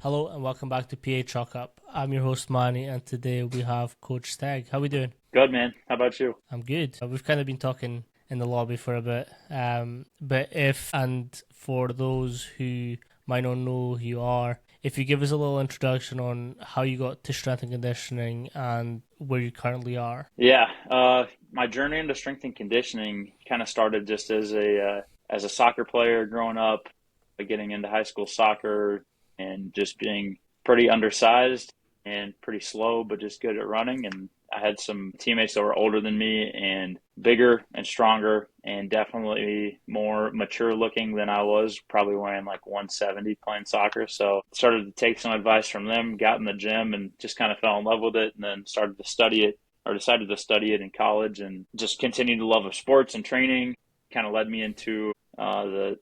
Hello and welcome back to PA Chalk Up. I'm your host Manny, and today we have Coach Steg. How we doing? Good, man. How about you? I'm good. We've kind of been talking in the lobby for a bit, but for those who might not know who you are, if you give us a little introduction on how you got to strength and conditioning and where you currently are. Yeah, my journey into strength and conditioning kind of started just as a soccer player growing up, getting into high school soccer and just being pretty undersized and pretty slow, but just good at running. And I had some teammates that were older than me and bigger and stronger and definitely more mature looking than I was, probably weighing like 170 playing soccer. So started to take some advice from them, got in the gym and just kind of fell in love with it, and then started to study it or decided to study it in college and just continued to love of sports and training. Kind of led me into the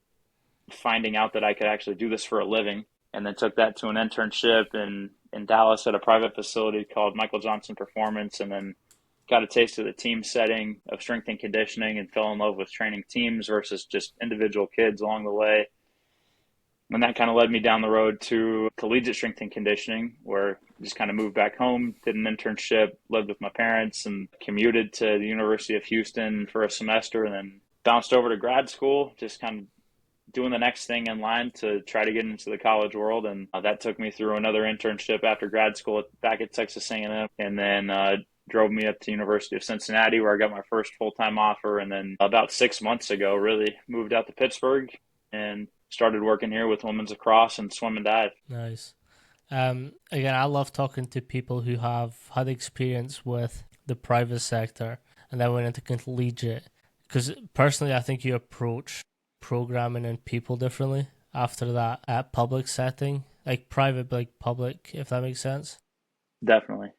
finding out that I could actually do this for a living, and then took that to an internship in Dallas at a private facility called Michael Johnson Performance, and then got a taste of the team setting of strength and conditioning and fell in love with training teams versus just individual kids along the way. And that kind of led me down the road to collegiate strength and conditioning, where I just kind of moved back home, did an internship, lived with my parents, and commuted to the University of Houston for a semester, and then bounced over to grad school, just kind of doing the next thing in line to try to get into the college world. And that took me through another internship after grad school back at Texas A&M, and then drove me up to University of Cincinnati, where I got my first full-time offer. And then about 6 months ago, really moved out to Pittsburgh and started working here with women's lacrosse and swim and dive. Nice. Again, I love talking to people who have had experience with the private sector and then went into collegiate, because personally I think you approach programming and people differently after that at public setting, like private, like public, if that makes sense. Definitely.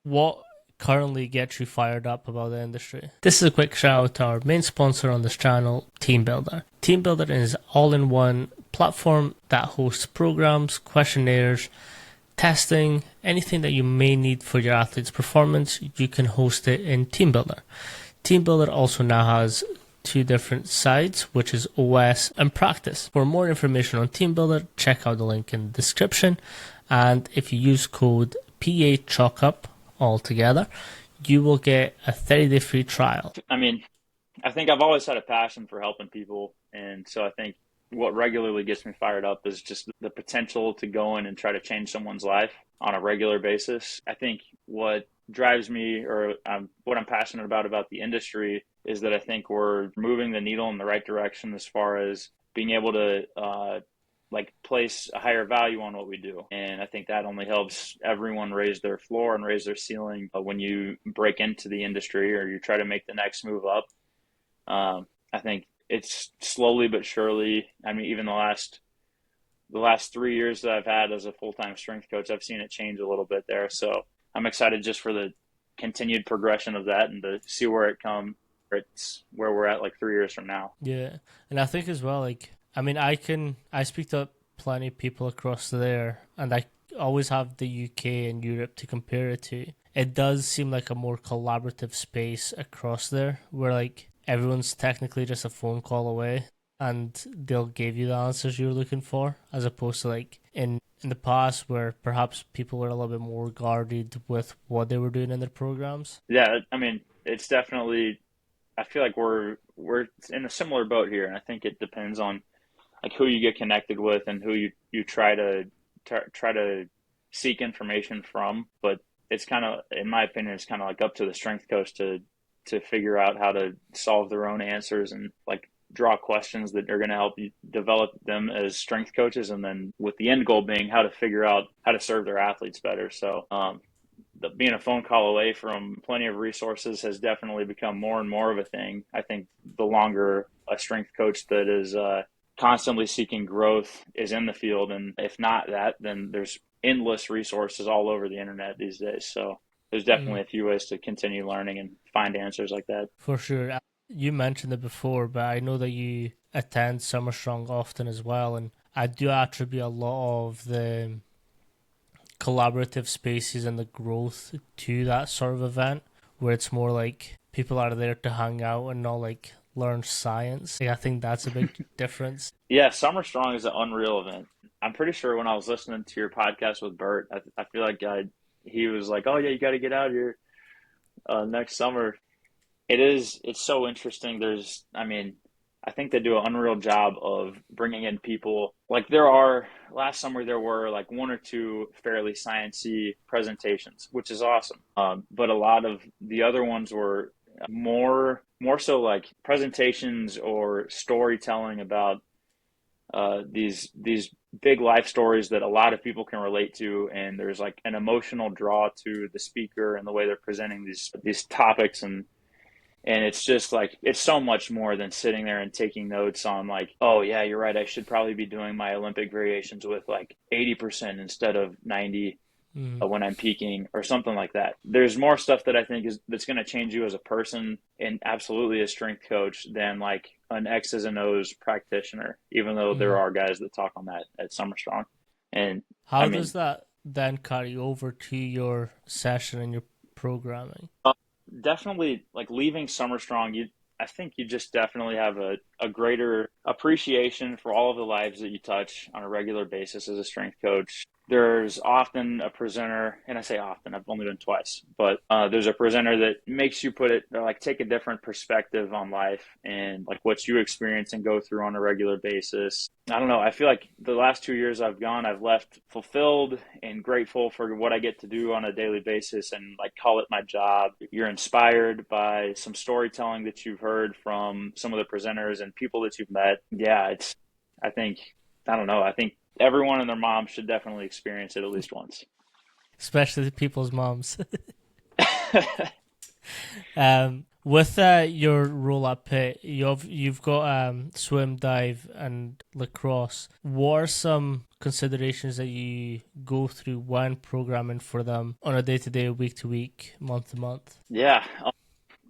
What currently gets you fired up about the industry? This is a quick shout out to our main sponsor on this channel, TeamBuilder. TeamBuilder is an all-in-one platform that hosts programs, questionnaires, testing, anything that you may need for your athlete's performance. You can host it in TeamBuilder. TeamBuilder also now has two different sides, which is OS and Practice. For more information on TeamBuilder, check out the link in the description. And if you use code PAChalkup all together, you will get a 30-day free trial. I mean, I think I've always had a passion for helping people. And so I think what regularly gets me fired up is just the potential to go in and try to change someone's life on a regular basis. I think what drives me, or what I'm passionate about the industry, is that I think we're moving the needle in the right direction as far as being able to place a higher value on what we do. And I think that only helps everyone raise their floor and raise their ceiling when you break into the industry or you try to make the next move up. I think it's slowly but surely, I mean, even the last 3 years that I've had as a full-time strength coach, I've seen it change a little bit there. So I'm excited just for the continued progression of that and to see where it's where we're at like 3 years from now. Yeah. And I think as well, like, I mean, I speak to plenty of people across there, and I always have the UK and Europe to compare it to. It does seem like a more collaborative space across there, where like everyone's technically just a phone call away and they'll give you the answers you're looking for, as opposed to like in the past where perhaps people were a little bit more guarded with what they were doing in their programs. Yeah, I mean, it's definitely, I feel like we're in a similar boat here, and I think it depends on like who you get connected with and who you try to seek information from. But it's kind of, in my opinion, it's kind of like up to the strength coach to figure out how to solve their own answers and like draw questions that are going to help you develop them as strength coaches, and then with the end goal being how to figure out how to serve their athletes better. So being a phone call away from plenty of resources has definitely become more and more of a thing. I think the longer a strength coach that is constantly seeking growth is in the field, and if not that, then there's endless resources all over the internet these days. So there's definitely a few ways to continue learning and find answers like that. For sure. You mentioned it before, but I know that you attend Summer Strong often as well, and I do attribute a lot of the collaborative spaces and the growth to that sort of event, where it's more like people are there to hang out and not like learn science. Like, I think that's a big difference. Yeah, Summer Strong is an unreal event. I'm pretty sure when I was listening to your podcast with Bert, I feel like he was like, "Oh yeah, you got to get out here next summer." It's so interesting. I think they do an unreal job of bringing in people. Like last summer there were like one or two fairly sciencey presentations, which is awesome. But a lot of the other ones were more so like presentations or storytelling about these big life stories that a lot of people can relate to, and there's like an emotional draw to the speaker and the way they're presenting these topics, and it's just like, it's so much more than sitting there and taking notes on like, oh yeah, you're right, I should probably be doing my Olympic variations with like 80% instead of 90 when I'm peaking or something like that. There's more stuff that I think that's going to change you as a person and absolutely a strength coach than like an X's and O's practitioner, even though there are guys that talk on that at Summer Strong. And how does that then carry over to your session and your programming? Definitely, like leaving Summer Strong, I think you just definitely have a greater appreciation for all of the lives that you touch on a regular basis as a strength coach. There's often a presenter, and I say often, I've only been twice, but there's a presenter that makes you take a different perspective on life and like what you experience and go through on a regular basis. I don't know. I feel like the last 2 years I've left fulfilled and grateful for what I get to do on a daily basis and like call it my job. You're inspired by some storytelling that you've heard from some of the presenters and people that you've met. Yeah, I think everyone and their mom should definitely experience it at least once. Especially people's moms. With your roll-up pit, you've got swim, dive, and lacrosse. What are some considerations that you go through when programming for them on a day-to-day, week-to-week, month-to-month? Yeah,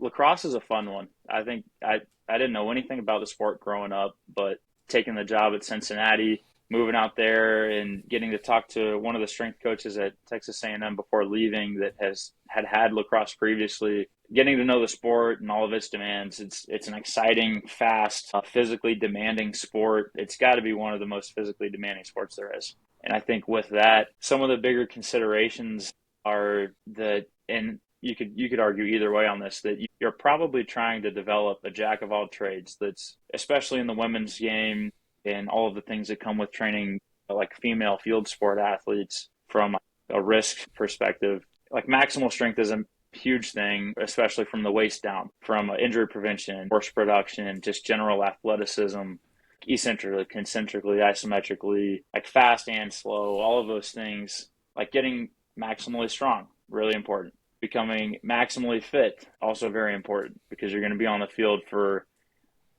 lacrosse is a fun one. I think I didn't know anything about the sport growing up, but taking the job at Cincinnati, moving out there and getting to talk to one of the strength coaches at Texas A&M before leaving that had lacrosse previously, getting to know the sport and all of its demands. It's an exciting, fast, physically demanding sport. It's got to be one of the most physically demanding sports there is. And I think with that, some of the bigger considerations are that, and you could argue either way on this, that you're probably trying to develop a jack of all trades that's, especially in the women's game, and all of the things that come with training like female field sport athletes from a risk perspective. Like maximal strength is a huge thing, especially from the waist down, from injury prevention, force production, just general athleticism, eccentrically, concentrically, isometrically, like fast and slow, all of those things. Like getting maximally strong, really important. Becoming maximally fit, also very important, because you're going to be on the field for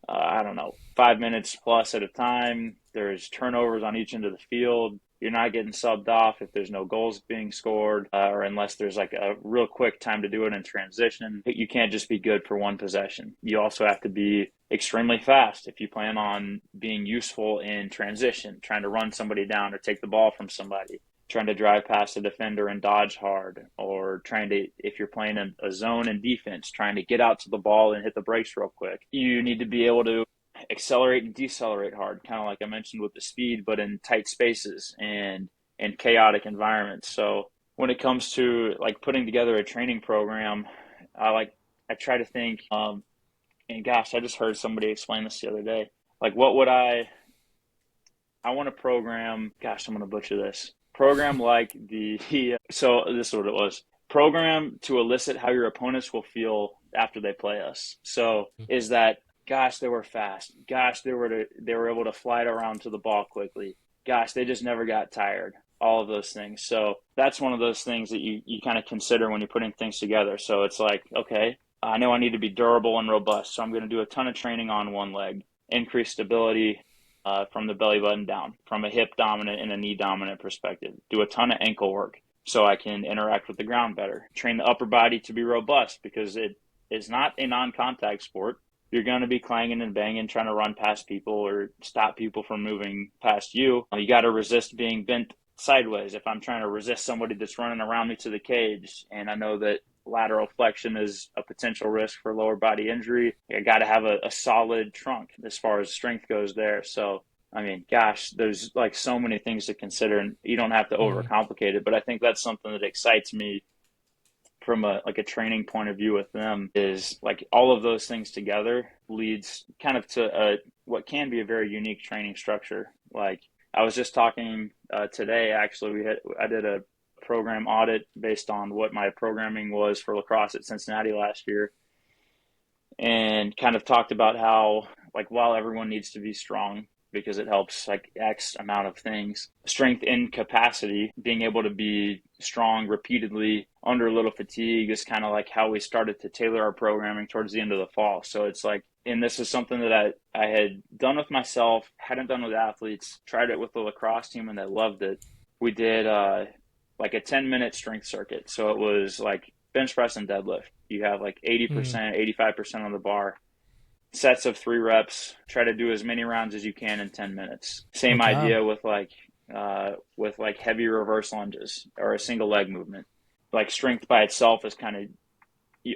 5 minutes plus at a time. There's turnovers on each end of the field. You're not getting subbed off if there's no goals being scored, or unless there's like a real quick time to do it in transition. You can't just be good for one possession. You also have to be extremely fast if you plan on being useful in transition, trying to run somebody down or take the ball from somebody, trying to drive past a defender and dodge hard, or if you're playing a zone and defense, trying to get out to the ball and hit the brakes real quick. You need to be able to accelerate and decelerate hard, kind of like I mentioned with the speed, but in tight spaces and chaotic environments. So when it comes to like putting together a training program, I try to think, and gosh, I just heard somebody explain this the other day. Like, what would I want to program, gosh, I'm going to butcher this. Program like so this is what it was. Program to elicit how your opponents will feel after they play us. So is that, gosh, they were fast. Gosh, they were able to fly it around to the ball quickly. Gosh, they just never got tired. All of those things. So that's one of those things that you kind of consider when you're putting things together. So it's like, okay, I know I need to be durable and robust. So I'm going to do a ton of training on one leg, increase stability from the belly button down, from a hip dominant and a knee dominant perspective. Do a ton of ankle work so I can interact with the ground better. Train the upper body to be robust, because it is not a non-contact sport. You're going to be clanging and banging, trying to run past people or stop people from moving past you. You got to resist being bent sideways. If I'm trying to resist somebody that's running around me to the cage, and I know that lateral flexion is a potential risk for lower body injury. I got to have a solid trunk as far as strength goes there. So, I mean, gosh, there's like so many things to consider, and you don't have to overcomplicate it. But I think that's something that excites me from a training point of view with them, is like all of those things together leads kind of to what can be a very unique training structure. Like I was just talking today, actually, I did a program audit based on what my programming was for lacrosse at Cincinnati last year, and kind of talked about how, like, while everyone needs to be strong because it helps like X amount of things, strength in capacity, being able to be strong repeatedly under a little fatigue, is kind of like how we started to tailor our programming towards the end of the fall. So it's like, and this is something that I had done with myself, hadn't done with athletes, tried it with the lacrosse team, and they loved it. We did like a 10-minute strength circuit. So it was like bench press and deadlift. You have like 80%, 85% on the bar, sets of 3 reps, try to do as many rounds as you can in 10 minutes. Same idea with like heavy reverse lunges or a single leg movement. Like strength by itself is kind of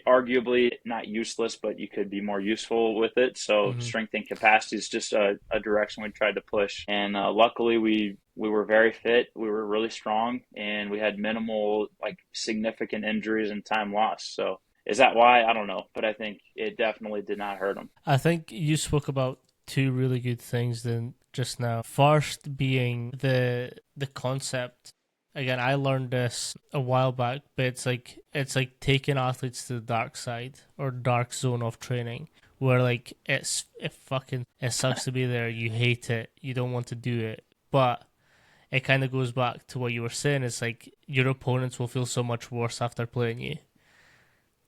arguably not useless, but you could be more useful with it. So strength and capacity is just a direction we tried to push. And luckily we were very fit. We were really strong, and we had minimal like significant injuries and time lost. So is that why? I don't know, but I think it definitely did not hurt them. I think you spoke about 2 really good things then just now. First being the concept. Again, I learned this a while back, but it's like taking athletes to the dark side or dark zone of training, where like it sucks to be there. You hate it. You don't want to do it, but it kind of goes back to what you were saying. It's like your opponents will feel so much worse after playing you,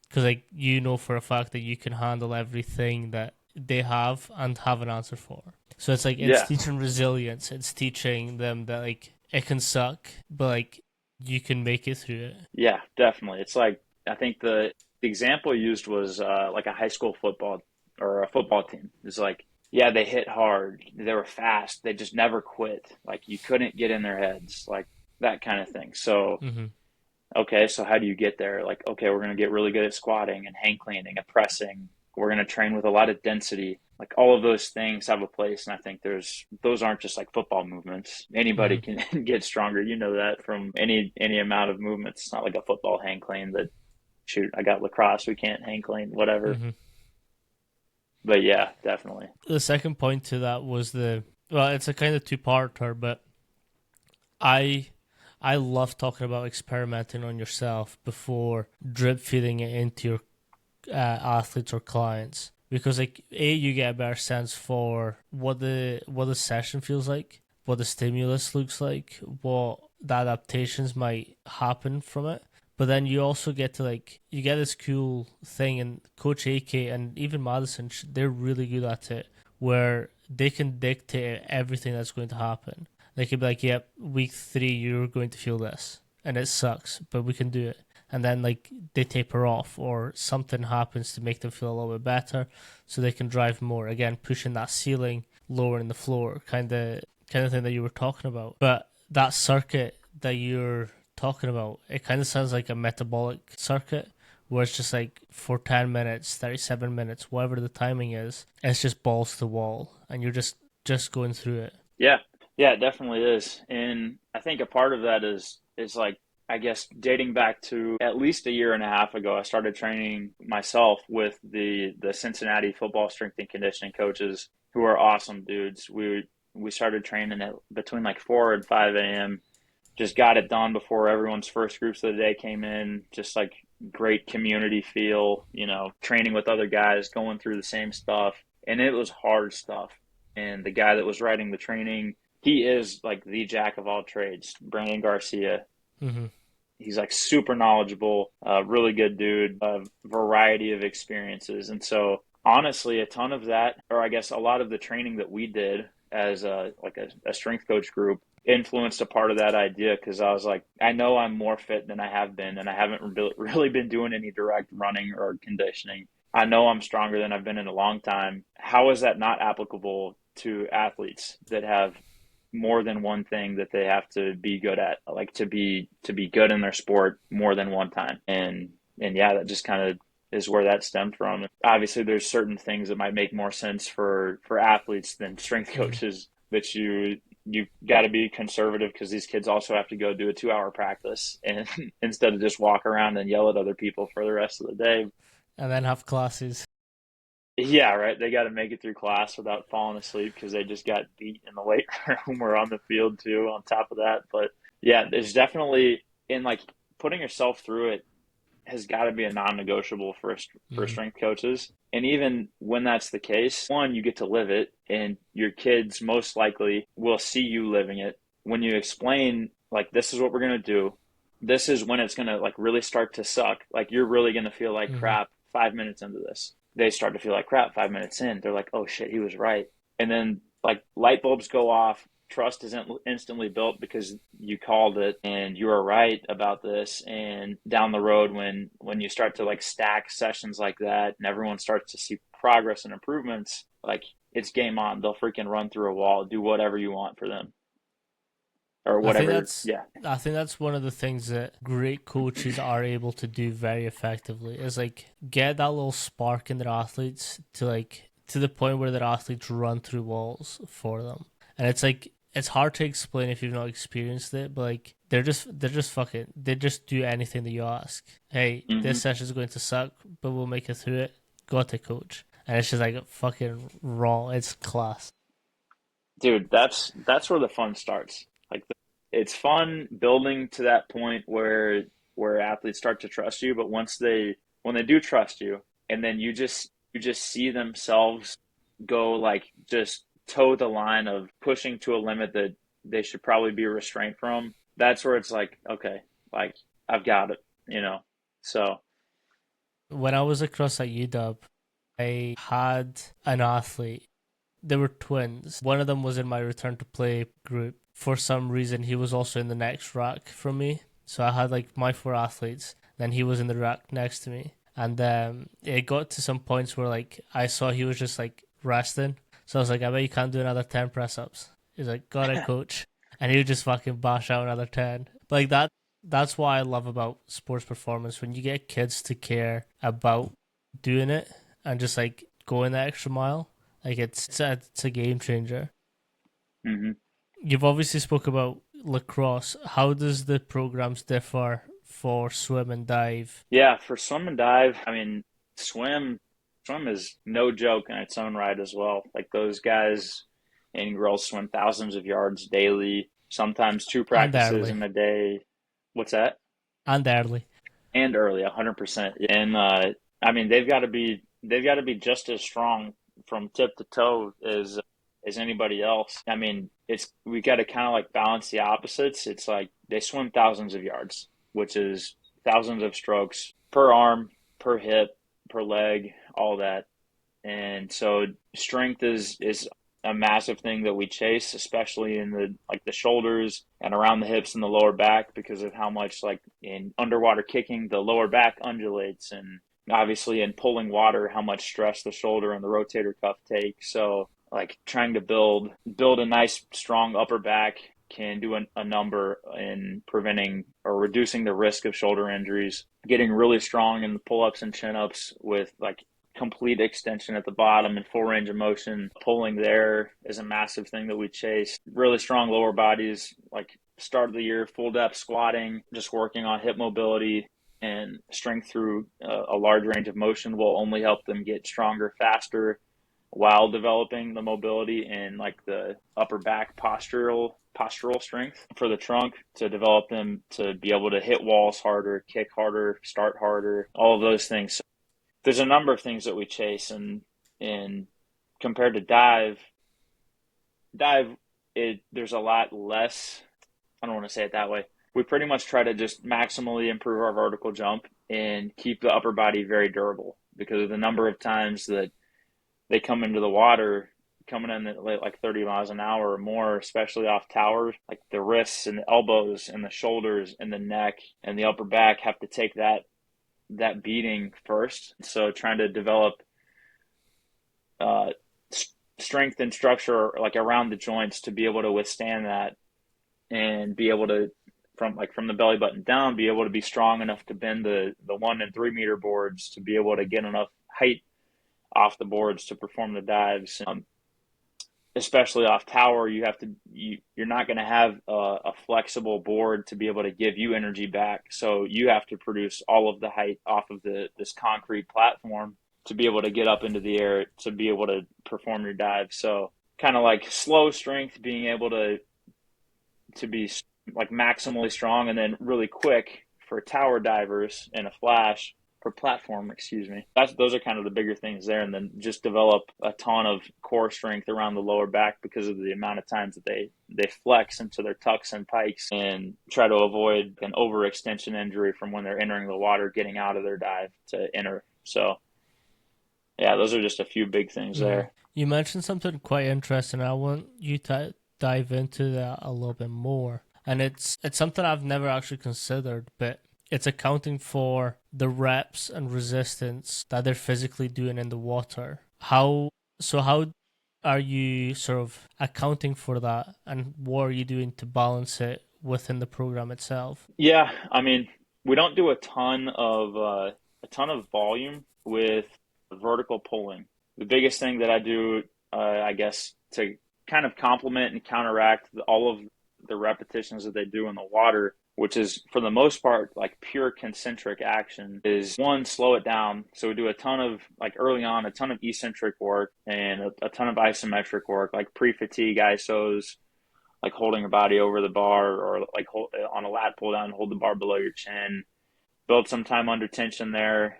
because like you know for a fact that you can handle everything that they have and have an answer for. So it's like it's teaching resilience. It's teaching them that like it can suck, but like you can make it through it. Yeah, definitely. It's like, I think the example used was like a high school football or a football team. It's like, yeah, they hit hard, they were fast, they just never quit. Like you couldn't get in their heads, like that kind of thing. So okay, so how do you get there? Like, okay, we're going to get really good at squatting and hang cleaning and pressing. We're going to train with a lot of density. Like all of those things have a place. And I think those aren't just like football movements. Anybody can get stronger. You know that from any amount of movements. It's not like a football hang clean that, shoot, I got lacrosse, we can't hang clean, whatever. But yeah, definitely. The second point to that was it's a kind of 2-parter, but I love talking about experimenting on yourself before drip feeding it into your athletes or clients, because like you get a better sense for what the session feels like, what the stimulus looks like, what the adaptations might happen from it. But then you also get to like, you get this cool thing, and Coach AK and even Madison, they're really good at it, where they can dictate everything that's going to happen. They could be like, yep, week 3, you're going to feel this, and it sucks, but we can do it. And then like they taper off, or something happens to make them feel a little bit better, so they can drive more. Again, pushing that ceiling, lowering the floor, kind of thing that you were talking about. But that circuit that you're talking about, it kind of sounds like a metabolic circuit, where it's just like for 10 minutes, 37 minutes, whatever the timing is, it's just balls to the wall, and you're just going through it. Yeah, it definitely is. And I think a part of that is like, I guess dating back to at least a year and a half ago, I started training myself with the Cincinnati football strength and conditioning coaches, who are awesome dudes. We started training at between like 4 and 5 a.m. Just got it done before everyone's first groups of the day came in. Just like great community feel, training with other guys, going through the same stuff. And it was hard stuff. And the guy that was writing the training, he is like the jack of all trades, Brandon Garcia. He's like super knowledgeable, really good dude, a variety of experiences. And so honestly, a ton of that, or I guess a lot of the training that we did as a strength coach group, influenced a part of that idea, because I was like, I know I'm more fit than I have been, and I haven't really been doing any direct running or conditioning. I know I'm stronger than I've been in a long time. How is that not applicable to athletes that have more than one thing that they have to be good at, like to be good in their sport more than one time? And yeah, that just kind of is where that stemmed from. Obviously, there's certain things that might make more sense for athletes than strength Mm. coaches. That you got to be conservative because these kids also have to go do a 2 hour practice and instead of just walk around and yell at other people for the rest of the day. And then have classes. Yeah, right. They got to make it through class without falling asleep because they just got beat in the weight room or on the field too. On top of that, but yeah, there's definitely in like putting yourself through it has got to be a non-negotiable for Mm. strength coaches. And even when that's the case, one, you get to live it, and your kids most likely will see you living it. When you explain like this is what we're gonna do, this is when it's gonna like really start to suck. Like you're really gonna feel like Mm-hmm. crap 5 minutes into this. They start to feel like crap 5 minutes in. They're like, oh shit, he was right. And then like light bulbs go off, trust isn't instantly built because you called it and you were right about this. And down the road, when you start to like stack sessions like that and everyone starts to see progress and improvements, like it's game on. They'll freaking run through a wall, do whatever you want for them or I think whatever. that's Yeah. I think that's one of the things that great coaches are able to do very effectively is like get that little spark in their athletes to like to the point where their athletes run through walls for them. And it's like it's hard to explain if you've not experienced it, but like they're just fucking they just do anything that you ask. Hey, Mm-hmm. this session's going to suck, but we'll make it through it. Got it, coach. And it's just like fucking raw. It's class. Dude, that's where the fun starts. Like it's fun building to that point where athletes start to trust you, but once they when they do trust you and then you just see themselves go like just toe the line of pushing to a limit that they should probably be restrained from, that's where it's like, okay, like I've got it, you know. So, When I was across at UW, I had an athlete. They were twins. One of them was in my return to play group. For some reason, he was also in the next rack from me. So I had like my four athletes. Then he was in the rack next to me. And it got to some points where like I saw he was just like resting. So I was like, I bet you can't do another 10 press ups. He's like, got it, coach. And he would just fucking bash out another 10. But like that's what I love about sports performance. When you get kids to care about doing it and just like going the extra mile, like it's a game changer. mhm. You've obviously spoke about lacrosse. How does the programs differ for swim and dive? Yeah, for swim and dive, I mean, swim swim is no joke in its own right as well. Like those guys and girls swim thousands of yards daily, sometimes two And practices early. in a day. What's that? And early. And early, 100%. And I mean, they've got to be just as strong from tip to toe as anybody else. I mean, it's we got to kind of like balance the opposites. It's like they swim thousands of yards, which is thousands of strokes per arm, per hip, per leg, all that. And so strength is a massive thing that we chase, especially in the like the shoulders and around the hips and the lower back because of how much like in underwater kicking the lower back undulates and obviously in pulling water how much stress the shoulder and the rotator cuff take. So like trying to build a nice strong upper back can do a number in preventing or reducing the risk of shoulder injuries. Getting really strong in the pull-ups and chin-ups with like complete extension at the bottom and full range of motion. Pulling there is a massive thing that we chase. Really strong lower bodies, like start of the year, full depth squatting, just working on hip mobility and strength through a large range of motion will only help them get stronger faster while developing the mobility and like the upper back postural strength for the trunk to develop them to be able to hit walls harder, kick harder, start harder, all of those things. So there's a number of things that we chase and compared to dive there's a lot less. I don't want to say it that way. We pretty much try to just maximally improve our vertical jump and keep the upper body very durable because of the number of times that they come into the water coming in at like 30 miles an hour or more, especially off towers, like the wrists and the elbows and the shoulders and the neck and the upper back have to take that beating first. So trying to develop uh, strength and structure like around the joints to be able to withstand that and be able to from the belly button down, be able to be strong enough to bend the 1 and 3 meter boards to be able to get enough height off the boards to perform the dives. Especially off tower, you're not going to have a flexible board to be able to give you energy back. So you have to produce all of the height off of this concrete platform to be able to get up into the air to be able to perform your dive. So kind of like slow strength, being able to be like maximally strong, and then really quick for tower divers and a flash for platform, excuse me. Those are kind of the bigger things there. And then just develop a ton of core strength around the lower back because of the amount of times that they flex into their tucks and pikes, and try to avoid an overextension injury from when they're entering the water, getting out of their dive to enter. So yeah, those are just a few big things there. You mentioned something quite interesting. I want you to dive into that a little bit more. And it's something I've never actually considered, but it's accounting for the reps and resistance that they're physically doing in the water. How are you sort of accounting for that, and what are you doing to balance it within the program itself? Yeah, I mean, we don't do a ton of volume with vertical pulling. The biggest thing that I do, I guess, to kind of complement and counteract all of the repetitions that they do in the water, which is for the most part like pure concentric action, is one, slow it down. So we do a ton of, like early on, a ton of eccentric work and a ton of isometric work, like pre-fatigue ISOs, like holding your body over the bar, or like on a lat pull down, hold the bar below your chin, build some time under tension there.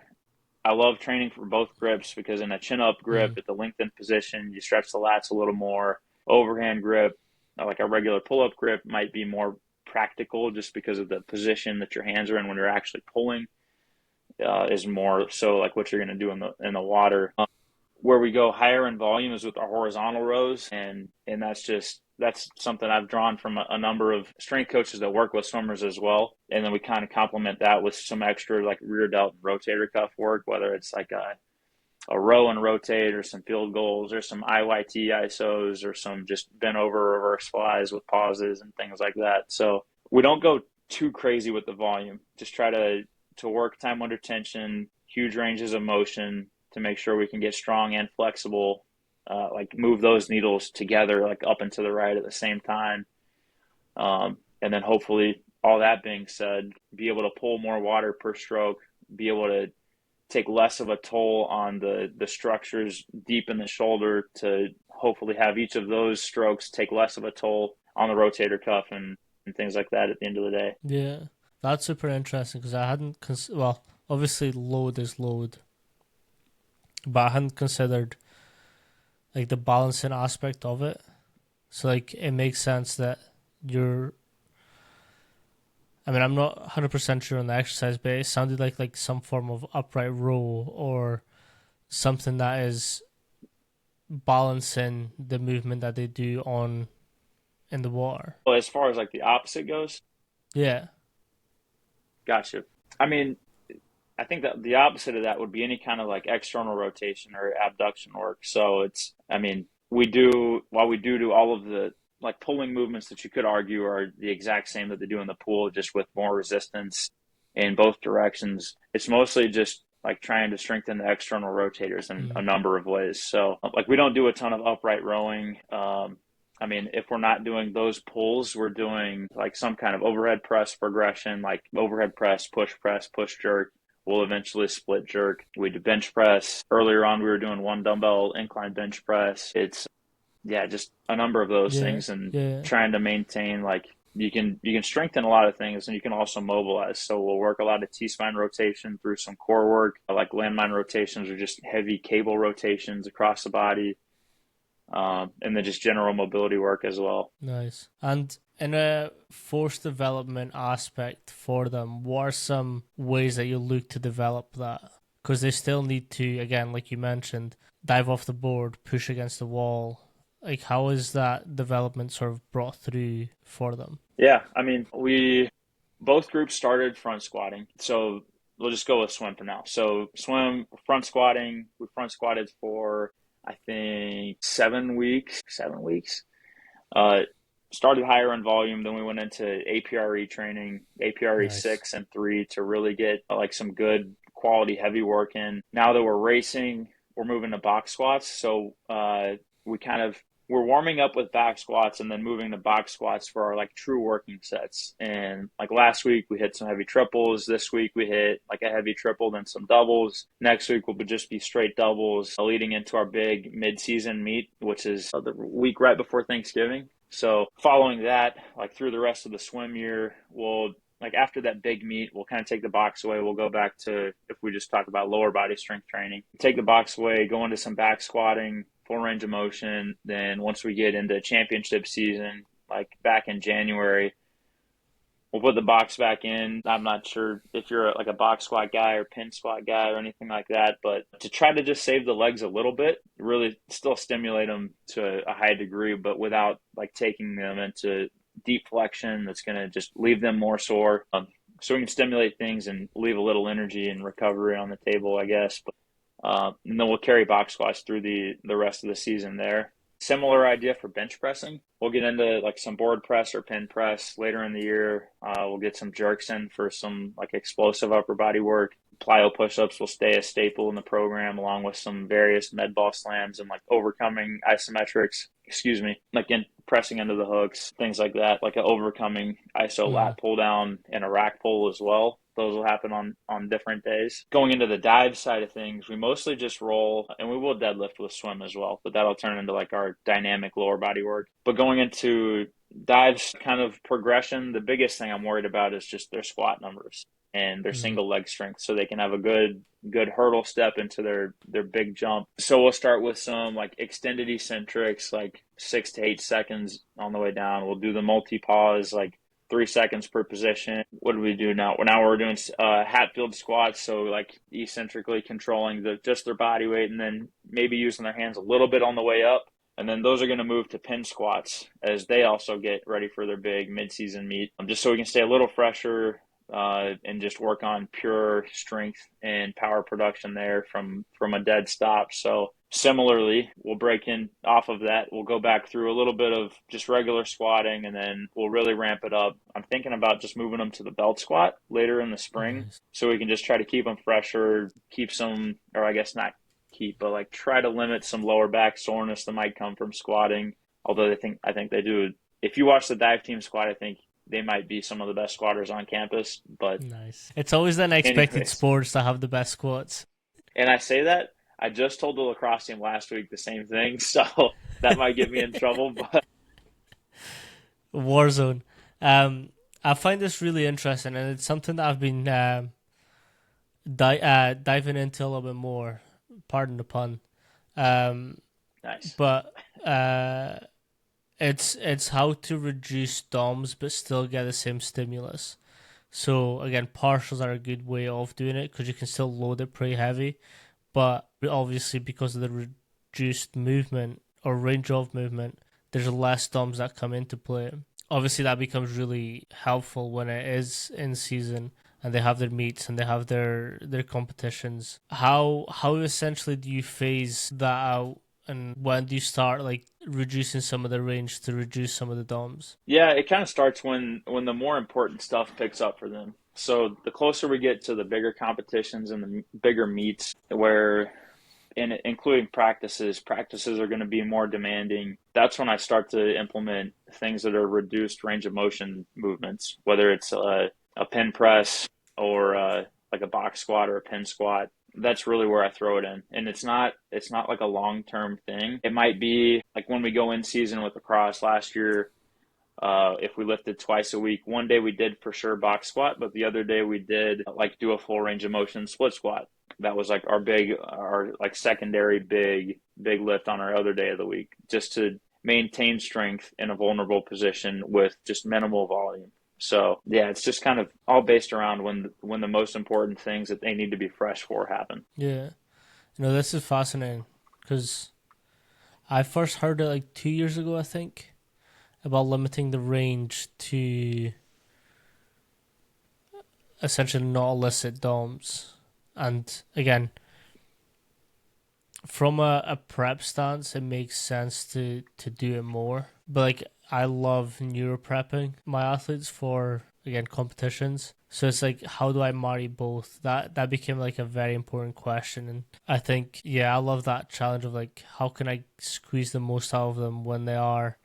I love training for both grips because in a chin up grip at the lengthened position, you stretch the lats a little more. Overhand grip, like a regular pull-up grip, might be more practical just because of the position that your hands are in when you're actually pulling, is more so like what you're going to do in the water. Where we go higher in volume is with our horizontal rows, and that's something I've drawn from a number of strength coaches that work with swimmers as well. And then we kind of complement that with some extra like rear delt rotator cuff work, whether it's like a row and rotate, or some field goals, or some IYT ISOs, or some just bent over reverse flies with pauses and things like that. So we don't go too crazy with the volume. Just try to work time under tension, huge ranges of motion to make sure we can get strong and flexible, like move those needles together, like up and to the right at the same time. And then hopefully, all that being said, be able to pull more water per stroke, be able to take less of a toll on the structures deep in the shoulder, to hopefully have each of those strokes take less of a toll on the rotator cuff and things like that at the end of the day. Yeah, that's super interesting because I hadn't, well, obviously load is load, but I hadn't considered like the balancing aspect of it. So like it makes sense that I'm not 100% sure on the exercise, but it sounded like some form of upright row or something that is balancing the movement that they do in the water. Well, as far as like the opposite goes? Yeah. Gotcha. I mean, I think that the opposite of that would be any kind of like external rotation or abduction work. So we do all of the like pulling movements that you could argue are the exact same that they do in the pool, just with more resistance in both directions. It's mostly just like trying to strengthen the external rotators in a number of ways. So like we don't do a ton of upright rowing. If we're not doing those pulls, we're doing like some kind of overhead press progression, like overhead press, push jerk. We'll eventually split jerk. We do bench press. Earlier on, we were doing one dumbbell incline bench press. It's just a number of those things, and trying to maintain, like you can strengthen a lot of things, and you can also mobilize. So we'll work a lot of T-spine rotation through some core work, like landmine rotations or just heavy cable rotations across the body, and then just general mobility work as well. Nice. And in a force development aspect for them, what are some ways that you look to develop that? Because they still need to, again, like you mentioned, dive off the board, push against the wall. Like, how is that development sort of brought through for them? Yeah, both groups started front squatting. So we'll just go with swim for now. So swim, front squatting, we front squatted for, I think, 7 weeks. started higher in volume. Then we went into APRE training, APRE Nice. 6 and 3 to really get like some good quality heavy work in. Now that we're racing, we're moving to box squats. So we're warming up with back squats and then moving to box squats for our like true working sets. And like last week we hit some heavy triples. This week we hit like a heavy triple, then some doubles. Next week will just be straight doubles leading into our big mid-season meet, which is the week right before Thanksgiving. So following that, like through the rest of the swim year, like after that big meet, we'll kind of take the box away. We'll go back to, if we just talk about lower body strength training, take the box away, go into some back squatting, full range of motion. Then once we get into championship season, like back in January, we'll put the box back in. I'm not sure if you're like a box squat guy or pin squat guy or anything like that, but to try to just save the legs a little bit, really still stimulate them to a high degree, but without like taking them into deep flexion that's going to just leave them more sore. So we can stimulate things and leave a little energy and recovery on the table, I guess. But and then we'll carry box squats through the rest of the season there. Similar idea for bench pressing. We'll get into like some board press or pin press later in the year. We'll get some jerks in for some like explosive upper body work. Plyo push-ups will stay a staple in the program, along with some various med ball slams and like overcoming isometrics, like in pressing into the hooks, things like that, like an overcoming iso lat pull down and a rack pull as well. Those will happen on different days. Going into the dive side of things, we mostly just roll, and we will deadlift with swim as well, but that'll turn into like our dynamic lower body work. But going into dives kind of progression, the biggest thing I'm worried about is just their squat numbers and their single leg strength, so they can have a good hurdle step into their big jump. So we'll start with some like extended eccentrics, like 6 to 8 seconds on the way down. We'll do the multi-pause, like 3 seconds per position. What do we do now? Now we're doing Hatfield squats, so like eccentrically controlling just their body weight, and then maybe using their hands a little bit on the way up. And then those are going to move to pin squats as they also get ready for their big mid-season meet, just so we can stay a little fresher and just work on pure strength and power production there from a dead stop. So similarly, we'll break in off of that. We'll go back through a little bit of just regular squatting, and then we'll really ramp it up. I'm thinking about just moving them to the belt squat later in the spring, so we can just try to keep them fresher, keep some, or I guess not keep, but like try to limit some lower back soreness that might come from squatting. Although I think they do. If you watch the dive team squat, I think they might be some of the best squatters on campus. But nice. It's always the unexpected sports that have the best squats. And I say that, I just told the lacrosse team last week the same thing, so that might get me in trouble. But Warzone. I find this really interesting, and it's something that I've been diving into a little bit more. Pardon the pun. Nice. But it's how to reduce DOMs but still get the same stimulus. So again, partials are a good way of doing it because you can still load it pretty heavy, but obviously because of the reduced movement or range of movement, there's less DOMs that come into play. Obviously that becomes really helpful when it is in season and they have their meets and they have their competitions. How essentially do you phase that out? And when do you start like reducing some of the range to reduce some of the DOMs? Yeah, it kind of starts when the more important stuff picks up for them. So the closer we get to the bigger competitions and the bigger meets, where including practices are going to be more demanding. That's when I start to implement things that are reduced range of motion movements, whether it's a pin press or like a box squat or a pin squat. That's really where I throw it in. And it's not like a long-term thing. It might be like when we go in season with lacrosse last year, if we lifted twice a week, one day we did for sure box squat, but the other day we did like do a full range of motion split squat. That was like our like secondary big lift on our other day of the week, just to maintain strength in a vulnerable position with just minimal volume. So yeah, it's just kind of all based around when the most important things that they need to be fresh for happen. Yeah, this is fascinating because I first heard it like 2 years ago, I think, about limiting the range to essentially not illicit DOMs. And again, from a prep stance, it makes sense to do it more. But like I love neuro prepping my athletes for, again, competitions. So it's like, how do I marry both? That became like a very important question. And I think, yeah, I love that challenge of like, how can I squeeze the most out of them when they are,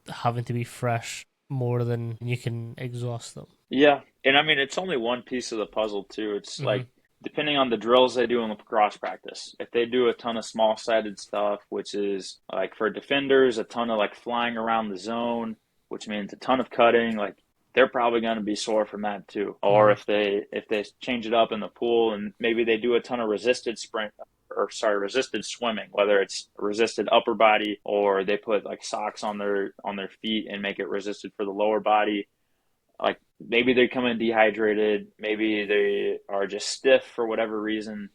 having to be fresh more than you can exhaust them. Yeah. And I mean, it's only one piece of the puzzle too. It's Mm-hmm. like, depending on the drills they do in lacrosse practice, if they do a ton of small sided stuff, which is like for defenders, a ton of like flying around the zone, which means a ton of cutting, like they're probably going to be sore from that too. Or Mm-hmm. if they change it up in the pool and maybe they do a ton of resisted swimming, whether it's resisted upper body or they put like socks on their feet and make it resisted for the lower body. Like maybe they come in dehydrated, maybe they are just stiff for whatever reason.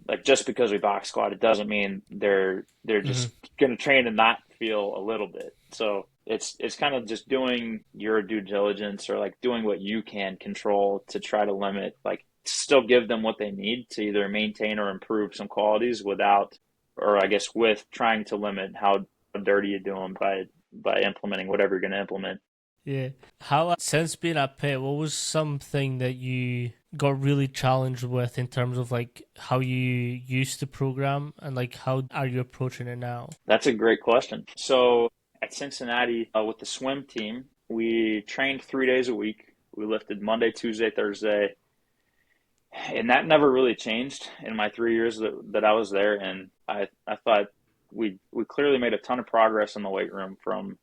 Like just because we box squat, it doesn't mean they're Mm-hmm. just going to train and not feel a little bit. So it's kind of just doing your due diligence or like doing what you can control to try to limit, like still give them what they need to either maintain or improve some qualities without, or I guess with trying to limit how dirty you do them by implementing whatever you're going to implement. Yeah. How, since being at Pitt, what was something that you got really challenged with in terms of like how you used to program and like how are you approaching it now? That's a great question. So at Cincinnati, with the swim team, we trained 3 days a week. We lifted Monday, Tuesday, Thursday, and that never really changed in my 3 years that I was there. And I thought we clearly made a ton of progress in the weight room from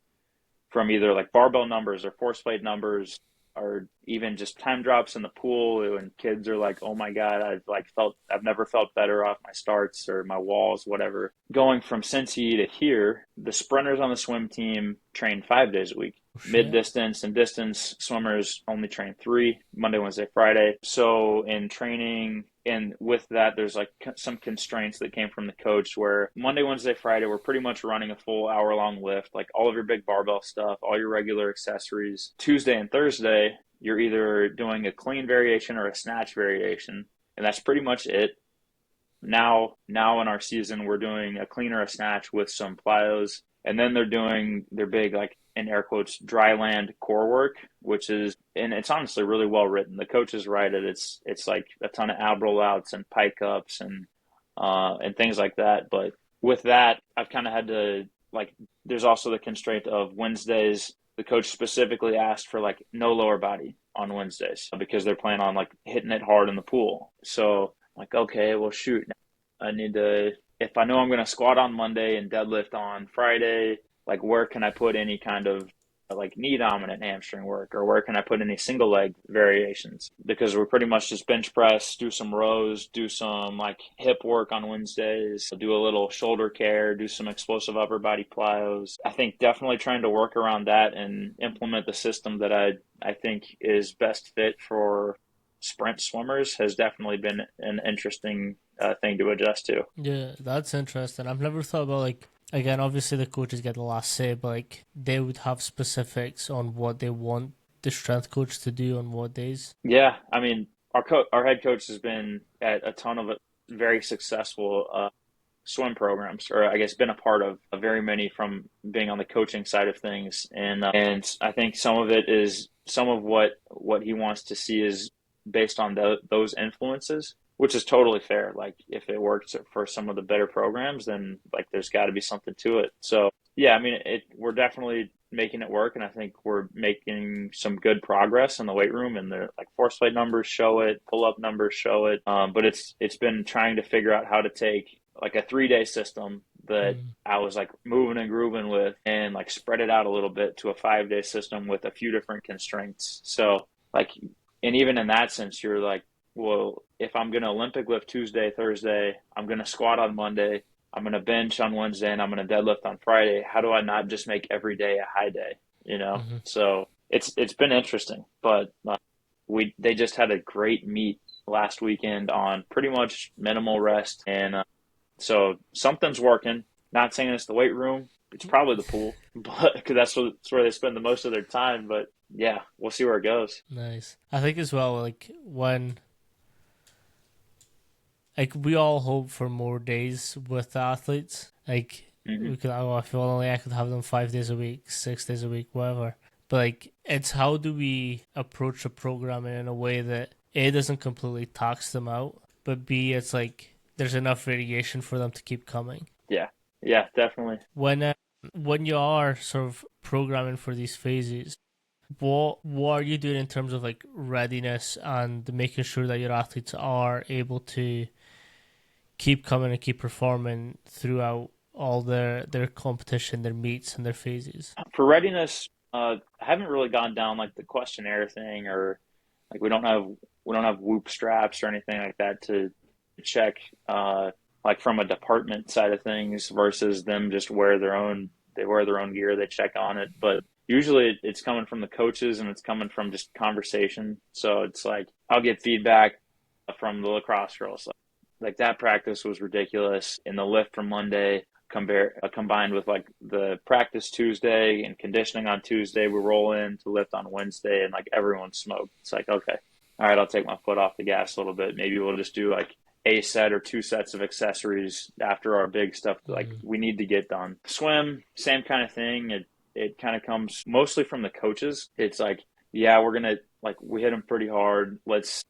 either like barbell numbers or force plate numbers or even just time drops in the pool and kids are like, oh my God, I've never felt better off my starts or my walls, whatever. Going from Cincy to here, the sprinters on the swim team train 5 days a week. Oh, Mid shit. distance and distance swimmers only train three, Monday, Wednesday, Friday. So in training, and with that, there's like some constraints that came from the coach where Monday, Wednesday, Friday, we're pretty much running a full hour long lift, like all of your big barbell stuff, all your regular accessories. Tuesday and Thursday, you're either doing a clean variation or a snatch variation, and that's pretty much it. Now in our season, we're doing a clean or a snatch with some plyos, and then they're doing their big, like in air quotes, dry land core work, which is, and it's honestly really well written. The coaches write it. It's like a ton of ab rollouts and pike ups and things like that. But with that, I've kind of had to like. There's also the constraint of Wednesdays. The coach specifically asked for like no lower body on Wednesdays because they're planning on like hitting it hard in the pool. So like, okay, well, shoot, I need to, if I know I'm going to squat on Monday and deadlift on Friday, like where can I put any kind of like knee dominant hamstring work or where can I put any single leg variations? Because we're pretty much just bench press, do some rows, do some like hip work on Wednesdays, do a little shoulder care, do some explosive upper body plyos. I think definitely trying to work around that and implement the system that I think is best fit for sprint swimmers has definitely been an interesting thing to adjust to. Yeah, that's interesting. I've never thought about like, again, obviously the coaches get the last say, but like they would have specifics on what they want the strength coach to do on what days. Yeah, I mean, our head coach has been at a ton of very successful swim programs, or I guess been a part of very many from being on the coaching side of things, and I think some of it is some of what he wants to see is based on those influences, which is totally fair. Like if it works for some of the better programs, then like there's got to be something to it. So yeah, I mean, we're definitely making it work, and I think we're making some good progress in the weight room. And the like force plate numbers show it, pull up numbers show it. But it's been trying to figure out how to take like a 3 day system that Mm. I was like moving and grooving with and like spread it out a little bit to a 5 day system with a few different constraints. So like, and even in that sense, you're like, well, if I'm going to Olympic lift Tuesday, Thursday, I'm going to squat on Monday, I'm going to bench on Wednesday, and I'm going to deadlift on Friday. How do I not just make every day a high day? You know? Mm-hmm. So it's been interesting, but they just had a great meet last weekend on pretty much minimal rest, and so something's working. Not saying it's the weight room, it's probably the pool, but because that's where they spend the most of their time. But yeah, we'll see where it goes. Nice. I think as well, like we all hope for more days with the athletes. Like Mm-hmm. We could, oh, if only I could have them 5 days a week, 6 days a week, whatever. But like, it's how do we approach the programming in a way that A, doesn't completely tax them out, but B, it's like there's enough variation for them to keep coming. Yeah, definitely. When you are sort of programming for these phases, what are you doing in terms of like readiness and making sure that your athletes are able to keep coming and keep performing throughout all their competition, their meets, and their phases? For readiness, I haven't really gone down like the questionnaire thing, or like we don't have whoop straps or anything like that to check like from a department side of things versus them just wear their own gear, they check on it. But usually it's coming from the coaches and it's coming from just conversation. So it's like I'll get feedback from the lacrosse girls. Like that practice was ridiculous in the lift from Monday combined with like the practice Tuesday and conditioning on Tuesday. We roll in to lift on Wednesday and like everyone's smoked. It's like, okay, all right, I'll take my foot off the gas a little bit. Maybe we'll just do like a set or two sets of accessories after our big stuff like we need to get done. Swim, same kind of thing. It kind of comes mostly from the coaches. It's like, yeah, we're gonna like we hit them pretty hard. Let's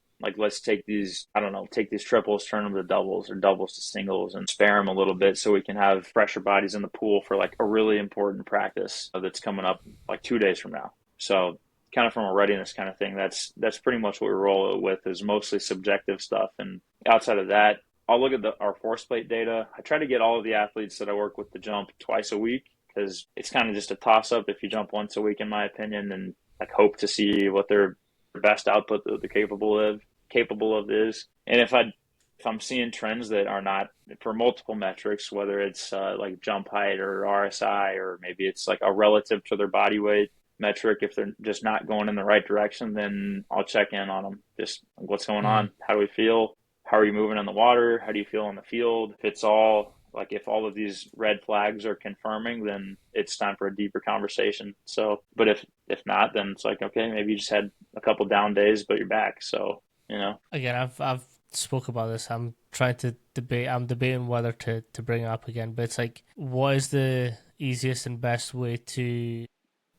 take these, I don't know, take these triples, turn them to doubles or doubles to singles and spare them a little bit so we can have fresher bodies in the pool for like a really important practice that's coming up like 2 days from now. So kind of from a readiness kind of thing, that's pretty much what we roll it with, is mostly subjective stuff. And outside of that, I'll look at our force plate data. I try to get all of the athletes that I work with to jump twice a week because it's kind of just a toss up if you jump once a week, in my opinion, and like hope to see what their best output that they're capable of is. And if I'm seeing trends that are not for multiple metrics, whether it's like jump height or RSI, or maybe it's like a relative to their body weight metric, if they're just not going in the right direction, then I'll check in on them. Just like, what's going on? How do we feel? How are you moving in the water? How do you feel on the field? If all of these red flags are confirming, then it's time for a deeper conversation. So, but if not, then it's like, okay, maybe you just had a couple down days, but you're back. So, Again, I've spoke about this. I'm trying to debate. I'm debating whether to bring it up again. But it's like, what is the easiest and best way to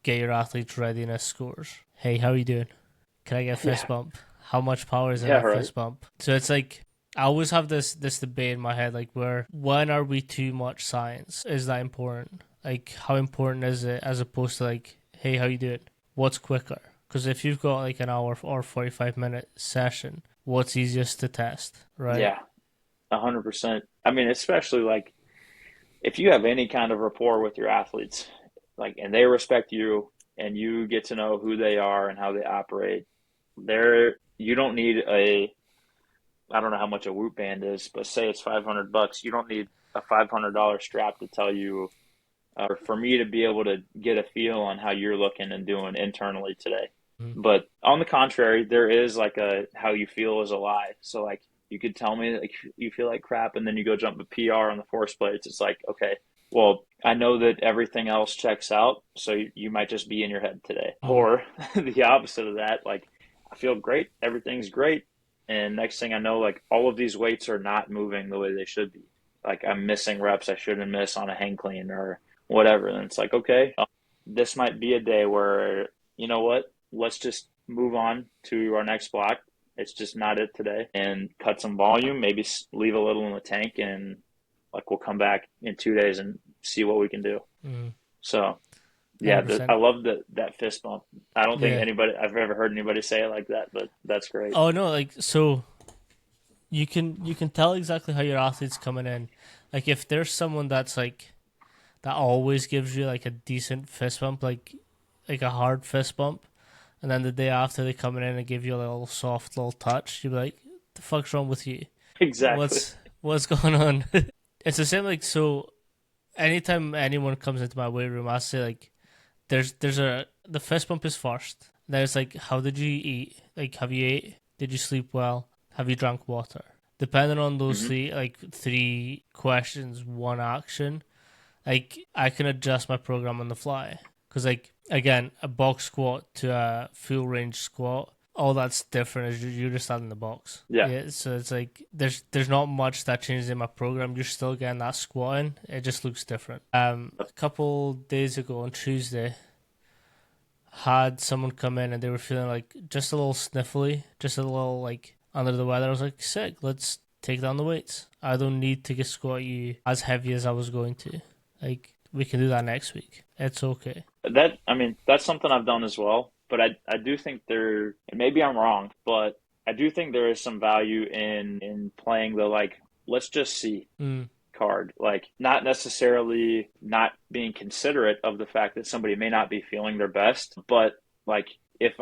get your athletes' readiness scores? Hey, how are you doing? Can I get a fist bump? How much power is in a fist bump? So it's like, I always have this debate in my head, like, when are we too much science? Is that important? Like, how important is it as opposed to like, hey, how you doing? What's quicker? Because if you've got like an hour or 45-minute session, what's easiest to test, right? Yeah, 100%. I mean, especially like if you have any kind of rapport with your athletes, like, and they respect you and you get to know who they are and how they operate, you don't need I don't know how much a Whoop band is, but say it's $500. You don't need a $500 strap to tell you, or for me to be able to get a feel on how you're looking and doing internally today. But on the contrary, there is like how you feel is a lie. So like you could tell me like you feel like crap and then you go jump a PR on the force plates. It's like, okay, well, I know that everything else checks out, so you might just be in your head today. Or the opposite of that, like I feel great, everything's great, and next thing I know, like all of these weights are not moving the way they should be. Like I'm missing reps I shouldn't miss on a hang clean or whatever. And it's like, okay, this might be a day where, you know what, let's just move on to our next block. It's just not it today, and cut some volume, maybe leave a little in the tank, and like we'll come back in 2 days and see what we can do. So yeah, I love that fist bump. I don't think I've ever heard anybody say it like that, but that's great. Oh no, like, so you can tell exactly how your athlete's coming in. Like if there's someone that's like that always gives you like a decent fist bump, like a hard fist bump, and then the day after they come in and give you a little soft little touch, you'd be like, the fuck's wrong with you? Exactly. What's going on? It's the same, like, so anytime anyone comes into my weight room, I say like, the fist bump is first. Then it's like, how did you eat? Like, have you ate? Did you sleep well? Have you drank water? Depending on those three questions, one action, like I can adjust my program on the fly. Because like, again, a box squat to a full range squat all that's different is you're just adding the box. Yeah. So it's like there's not much that changes in my program. You're still getting that squatting. It just looks different. A couple days ago on Tuesday, had someone come in and they were feeling like just a little sniffly, just a little like under the weather. I was like, sick, let's take down the weights. I don't need to get squat you as heavy as I was going to. Like, we can do that next week. It's okay. That's something I've done as well. But I do think and maybe I'm wrong, but I do think there is some value in playing the like, let's just see card. Like, not necessarily not being considerate of the fact that somebody may not be feeling their best, but like if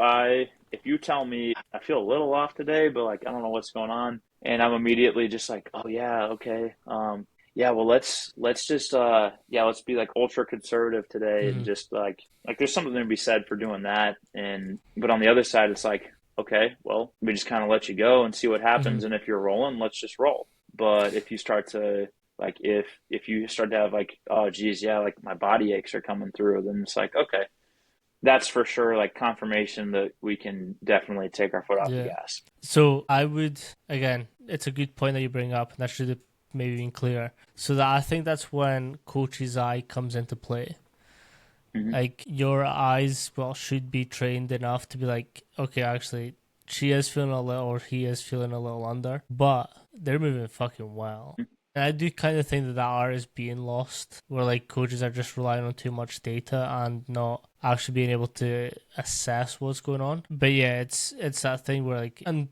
you tell me I feel a little off today, but like I don't know what's going on, and I'm immediately just like, oh yeah, okay, yeah, well let's just let's be like ultra conservative today and just like there's something to be said for doing that. But on the other side, it's like, okay, well, we just kind of let you go and see what happens, and if you're rolling, let's just roll. But if you start to like if you start to have like, oh geez, yeah, like my body aches are coming through, then it's like, okay, that's for sure like confirmation that we can definitely take our foot off the gas. So I would, again, it's a good point that you bring up, and that should have maybe been clearer. So that I think that's when coach's eye comes into play. Like, your eyes, should be trained enough to be like, okay, actually, she is feeling a little, or he is feeling a little under, but they're moving fucking well. And I do kind of think that art is being lost, where like coaches are just relying on too much data and not actually being able to assess what's going on. But yeah, it's that thing where like, and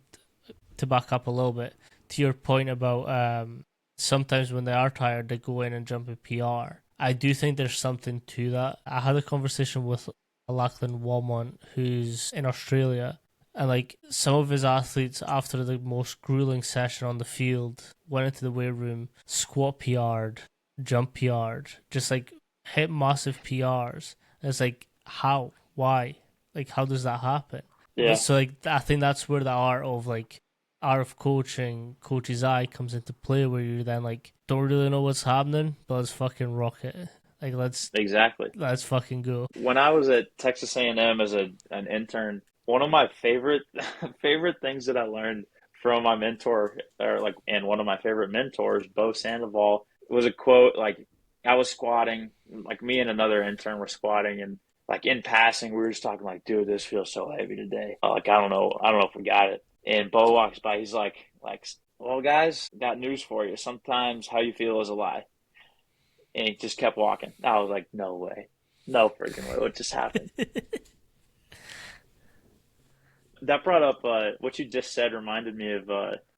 to back up a little bit, to your point about sometimes when they are tired, they go in and jump a PR. I do think there's something to that. I had a conversation with Lachlan Walmont, who's in Australia, and like some of his athletes, after the most grueling session on the field, went into the weight room, squat PR'd, jump PR'd, just like hit massive PRs. And it's like, how? Why? Like, how does that happen? Yeah. So like, I think that's where the art of coaching, coach's eye comes into play, where you then like don't really know what's happening, but let's fucking rock it. Like, let's fucking go. When I was at Texas A&M as an intern, one of my favorite things that I learned from my mentor, and one of my favorite mentors, Bo Sandoval, was a quote. Like, I was squatting, like me and another intern were squatting, and like in passing, we were just talking like, dude, this feels so heavy today. Like, I don't know if we got it. And Bo walks by, he's like, well, guys, got news for you. Sometimes how you feel is a lie. And he just kept walking. I was like, no way. No freaking way. What just happened? That brought up what you just said, reminded me of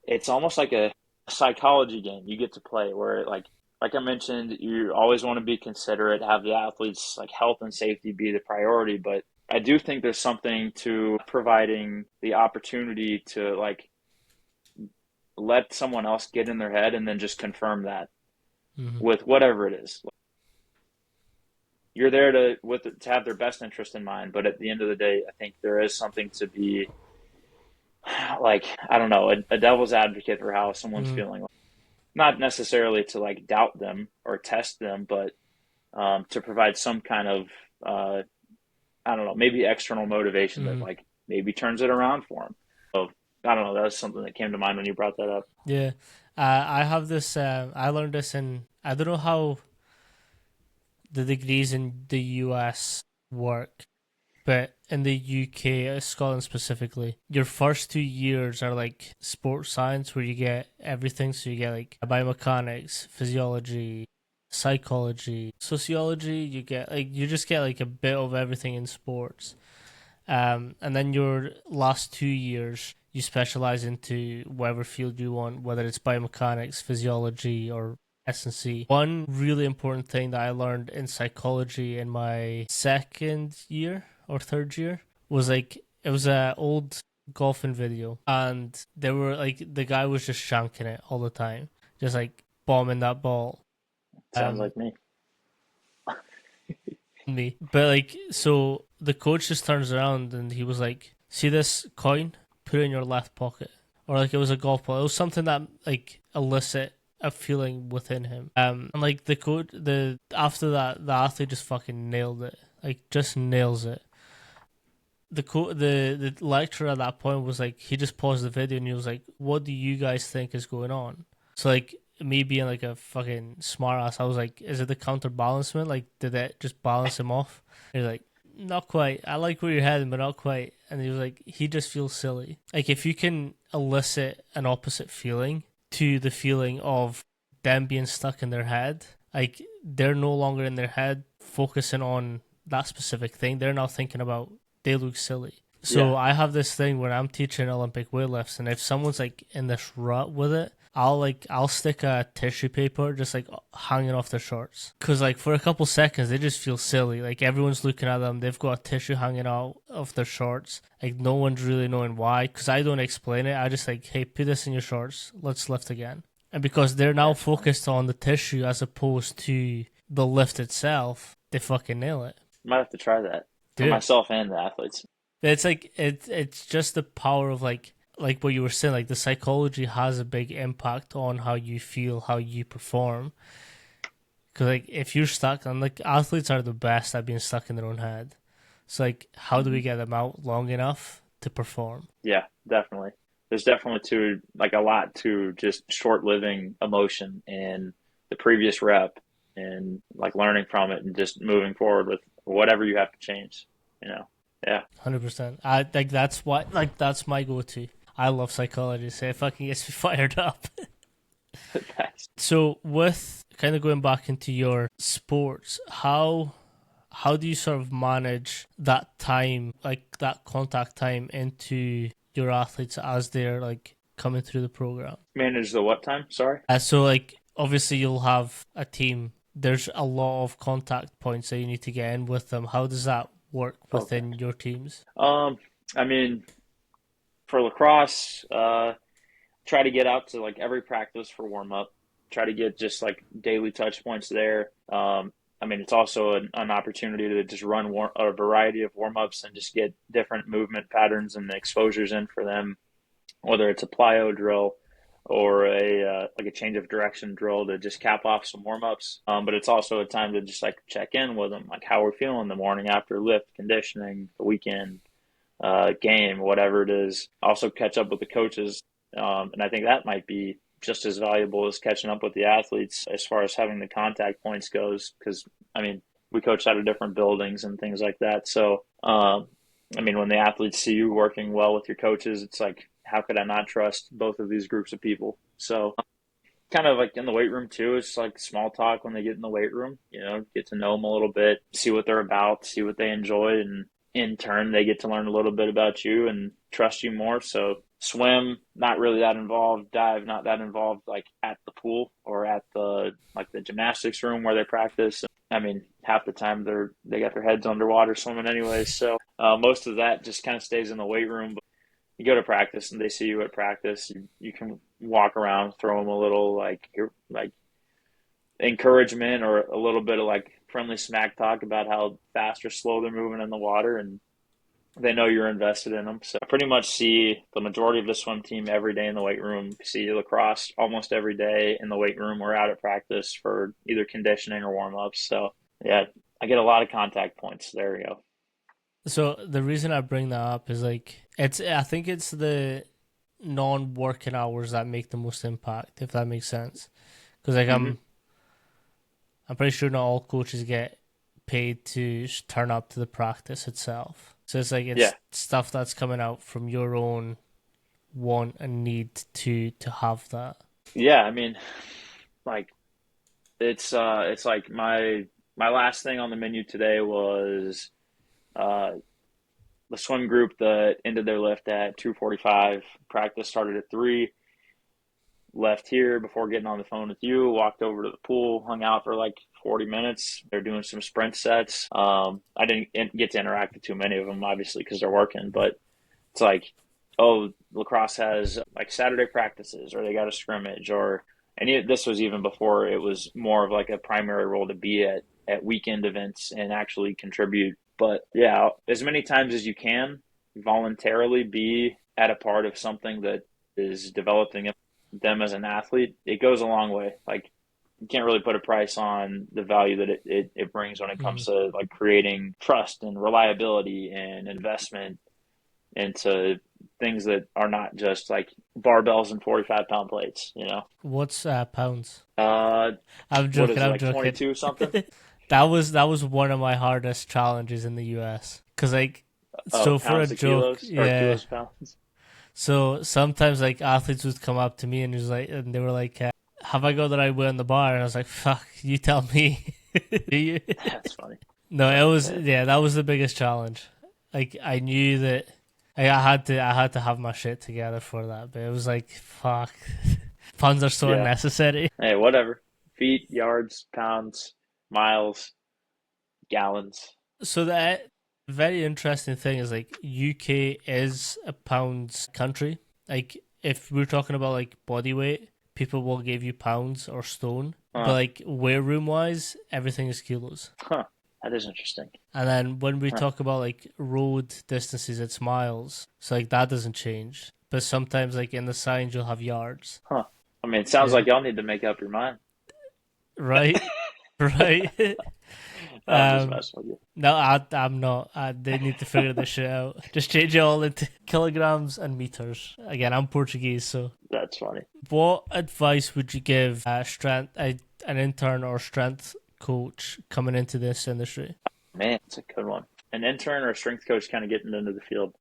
it's almost like a psychology game you get to play where like I mentioned, you always want to be considerate, have the athletes like health and safety be the priority, but I do think there's something to providing the opportunity to like let someone else get in their head and then just confirm that with whatever it is. You're there to have their best interest in mind, but at the end of the day, I think there is something to be like, I don't know, a devil's advocate for how someone's feeling. Not necessarily to like doubt them or test them, but to provide some kind of I don't know, maybe external motivation that like maybe turns it around for them. So I don't know, that was something that came to mind when you brought that up. Yeah. I have this, I learned this I don't know how the degrees in the US work, but in the UK, Scotland specifically, your first 2 years are like sports science, where you get everything. So you get like biomechanics, physiology, psychology, sociology. You just get like a bit of everything in sports. And then your last 2 years, you specialize into whatever field you want, whether it's biomechanics, physiology, or S&C. One really important thing that I learned in psychology in my second year or third year was like, it was an old golfing video, and they were like, the guy was just shanking it all the time, just like bombing that ball. Sounds like me. But like, so the coach just turns around and he was like, see this coin? Put it in your left pocket. Or like, it was a golf ball. It was something that like elicit a feeling within him. And like the coach, after that, the athlete just fucking nailed it. Like, just nails it. the lecturer at that point was like, he just paused the video and he was like, "What do you guys think is going on?" So like me being like a fucking smart ass, I was like, "Is it the counterbalancement? Like, did it just balance him off?" And he's like, "Not quite. I like where you're heading, but not quite." And he was like, "He just feels silly." Like if you can elicit an opposite feeling to the feeling of them being stuck in their head, like they're no longer in their head focusing on that specific thing. They're now thinking about they look silly. So Yeah. I have this thing when I'm teaching Olympic weightlifts, and if someone's like in this rut with it, I'll stick a tissue paper just like hanging off their shorts, because like for a couple seconds they just feel silly. Like everyone's looking at them, they've got a tissue hanging out of their shorts. Like no one's really knowing why, because I don't explain it. I just like, hey, put this in your shorts. Let's lift again. And because they're now focused on the tissue as opposed to the lift itself, they fucking nail it. Might have to try that for Dude, myself and the athletes. it's like it's just the power of like what you were saying, like the psychology has a big impact on how you feel, how you perform. Because like if you're stuck, and like athletes are the best at being stuck in their own head. So like, how do we get them out long enough to perform? Yeah, definitely. There's definitely a lot to just short living emotion and the previous rep and like learning from it and just moving forward with whatever you have to change, you know? Yeah. 100%. I like that's my go-to. I love psychology, so it fucking gets me fired up. So with kind of going back into your sports, how do you sort of manage that time, like that contact time into your athletes as they're like coming through the program? Manage the what time? Sorry. So like obviously you'll have a team. There's a lot of contact points that you need to get in with them. How does that work within your teams? I mean, for lacrosse, try to get out to like every practice for warm up. Try to get just like daily touch points there. I mean, it's also an opportunity to just run a variety of warm ups and just get different movement patterns and exposures in for them, whether it's a plyo drill or a change of direction drill to just cap off some warm ups. But it's also a time to just like check in with them, like how we're feeling the morning after lift, conditioning, the weekend, game, whatever it is. Also catch up with the coaches, and I think that might be just as valuable as catching up with the athletes as far as having the contact points goes. Because I mean, we coach out of different buildings and things like that. So, I mean, when the athletes see you working well with your coaches, it's like, how could I not trust both of these groups of people? So, kind of like in the weight room too, it's like small talk when they get in the weight room, get to know them a little bit, see what they're about, see what they enjoy, and in turn, they get to learn a little bit about you and trust you more. So swim, not really that involved. Dive, not that involved, like at the pool or at the gymnastics room where they practice. I mean, half the time they got their heads underwater swimming anyways. So most of that just kind of stays in the weight room. But you go to practice and they see you at practice. You can walk around, throw them a little like encouragement or a little bit of like friendly smack talk about how fast or slow they're moving in the water, and they know you're invested in them. So I pretty much see the majority of the swim team every day in the weight room, see lacrosse almost every day in the weight room or out at practice for either conditioning or warm-ups. So yeah, I get a lot of contact points. There we go. So the reason I bring that up is like, I think it's the non-working hours that make the most impact, if that makes sense. Because like I'm pretty sure not all coaches get paid to turn up to the practice itself. So it's like stuff that's coming out from your own want and need to have that. Yeah, I mean, like it's like my last thing on the menu today was the swim group that ended their lift at 2:45. Practice started at 3. Left here before getting on the phone with you, walked over to the pool, hung out for like 40 minutes. They're doing some sprint sets. I didn't get to interact with too many of them, obviously, because they're working, but it's like, oh, lacrosse has like Saturday practices, or they got a scrimmage, or this was even before it was more of like a primary role to be at weekend events and actually contribute. But yeah, as many times as you can voluntarily be at a part of something that is developing them as an athlete, it goes a long way. Like you can't really put a price on the value that it brings when it comes to like creating trust and reliability and investment into things that are not just like barbells and 45-pound plates, you know? What's pounds? I'm I'm what joking. is it, I'm like joking. 22 something? That was one of my hardest challenges in the US. Cause like, so for a Pounds to joke, kilos or yeah. kilos to pounds? So sometimes like athletes would come up to me and they were like, "Have I got the right way on the bar?" And I was like, "Fuck, you tell me." Do you? That's funny. No, it was that was the biggest challenge. Like I knew that I had to have my shit together for that, but it was like, fuck, puns are so Yeah. unnecessary. Hey, whatever. Feet, yards, pounds, miles, gallons. So that very interesting thing is like UK is a pounds country. Like if we're talking about like body weight, people will give you pounds or stone. But like wear room wise, everything is kilos. Huh. That is interesting. And then when we talk about like road distances, it's miles. So like that doesn't change. But sometimes like in the signs you'll have yards. Huh. I mean, it sounds like y'all need to make up your mind. Right? Right. I'm just messing with you. No, I'm not. They need to figure this shit out. Just change it all into kilograms and meters. Again, I'm Portuguese, so. That's funny. What advice would you give an intern or strength coach coming into this industry? Man, it's a good one. An intern or a strength coach kind of getting into the field.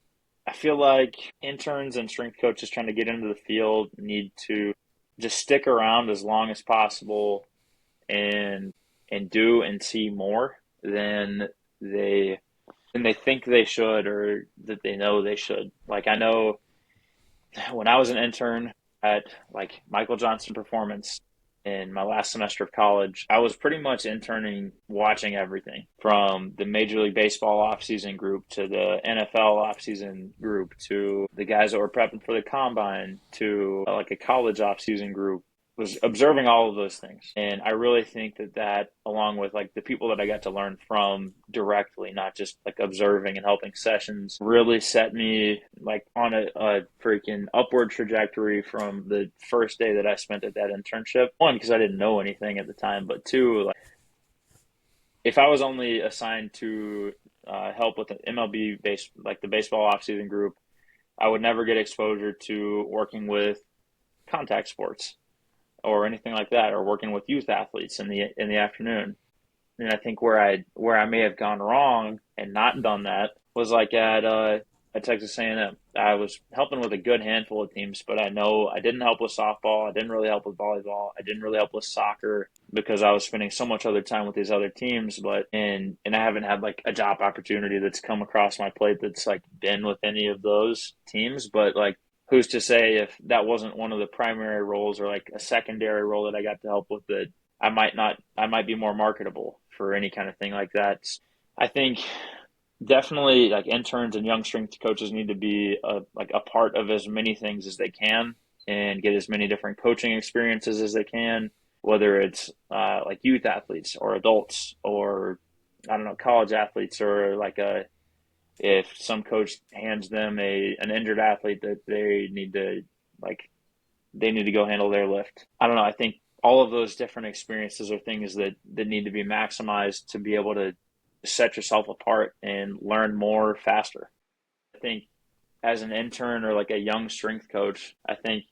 I feel like interns and strength coaches trying to get into the field need to just stick around as long as possible and do and see more than they think they should or that they know they should. Like I know when I was an intern at like Michael Johnson Performance in my last semester of college, I was pretty much interning, watching everything from the Major League Baseball offseason group to the NFL offseason group to the guys that were prepping for the combine to like a college offseason group. Was observing all of those things. And I really think that along with like the people that I got to learn from directly, not just like observing and helping sessions, really set me like on a freaking upward trajectory from the first day that I spent at that internship. One, because I didn't know anything at the time, but two, like if I was only assigned to help with the MLB like the baseball offseason group, I would never get exposure to working with contact sports or anything like that, or working with youth athletes in the afternoon. And I think where I may have gone wrong and not done that was like at Texas A&M. I was helping with a good handful of teams, but I know I didn't help with softball. I didn't really help with volleyball. I didn't really help with soccer because I was spending so much other time with these other teams. And I haven't had like a job opportunity that's come across my plate that's like been with any of those teams. But like, who's to say if that wasn't one of the primary roles or like a secondary role that I got to help with that I might be more marketable for any kind of thing like that. I think definitely like interns and young strength coaches need to be a part of as many things as they can and get as many different coaching experiences as they can, whether it's like youth athletes or adults or I don't know, college athletes or like if some coach hands them an injured athlete that they need to go handle their lift. I don't know. I think all of those different experiences are things that need to be maximized to be able to set yourself apart and learn more faster. I think as an intern or like a young strength coach, I think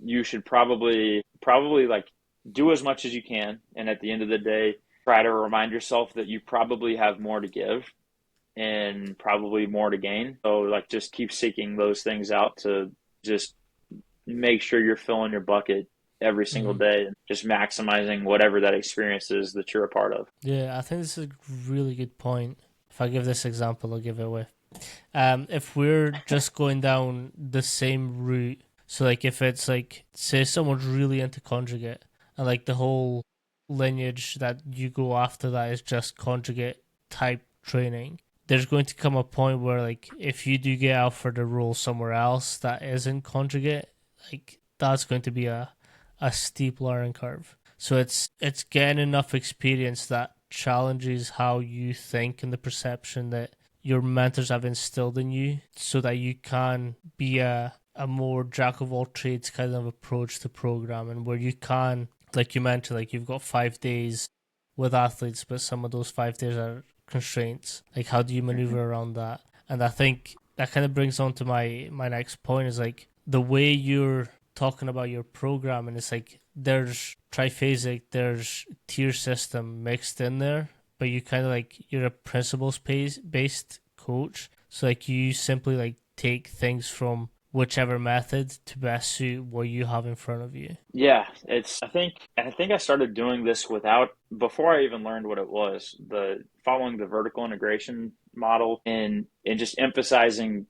you should probably like do as much as you can. And at the end of the day, try to remind yourself that you probably have more to give and probably more to gain. So like just keep seeking those things out to just make sure you're filling your bucket every single day and just maximizing whatever that experience is that you're a part of. Yeah, I think this is a really good point. If I give this example, I'll give it away. If we're just going down the same route, so like if it's like, say someone's really into conjugate and like the whole lineage that you go after that is just conjugate type training, there's going to come a point where like if you do get offered a role somewhere else that isn't conjugate, like that's going to be a steep learning curve. So it's getting enough experience that challenges how you think and the perception that your mentors have instilled in you so that you can be a more jack of all trades kind of approach to programming where you can like you mentioned, like you've got 5 days with athletes, but some of those 5 days are constraints. Like, how do you maneuver around that? And I think that kind of brings on to my next point is like the way you're talking about your program, and it's like there's triphasic, there's tier system mixed in there, but you kind of like you're a principles based coach. So like you simply like take things from whichever method to best suit what you have in front of you. Yeah, I think I started doing this before I even learned what it was, the following the vertical integration model and just emphasizing.